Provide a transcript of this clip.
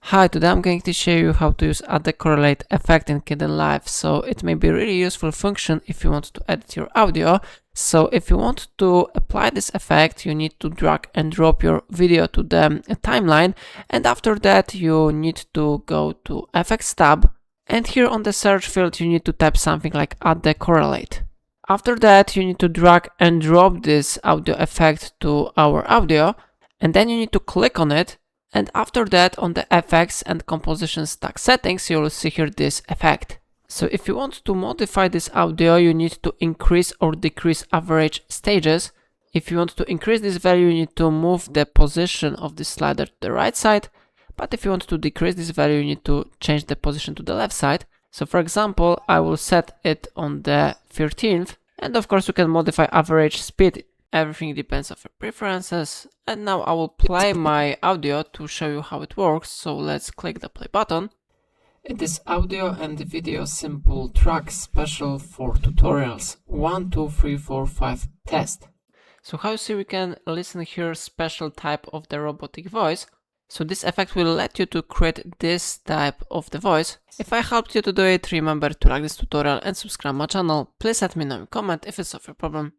Hi, today I'm going to show you how to use Adecorrelate effect in Kdenlive. So it may be a really useful function if you want to edit your audio. So if you want to apply this effect, you need to drag and drop your video to the timeline. And after that, you need to go to Effects tab. And here on the search field, you need to type something like Adecorrelate. After that, you need to drag and drop this audio effect to our audio. And then you need to click on it. And after that, on the effects and composition stack settings, you will see here this effect. So if you want to modify this audio, you need to increase or decrease average stages. If you want to increase this value, you need to move the position of the slider to the right side. But if you want to decrease this value, you need to change the position to the left side. So for example, I will set it on the 13th. And of course, you can modify average speed. Everything depends on your preferences. And now I will play my audio to show you how it works. So let's click the play button. It is audio and video simple track special for tutorials. 1, 2, 3, 4, 5 test. So how you see, we can listen here special type of the robotic voice. So this effect will let you to create this type of the voice. If I helped you to do it, remember to like this tutorial and subscribe my channel. Please let me know in comment if it's of your problem.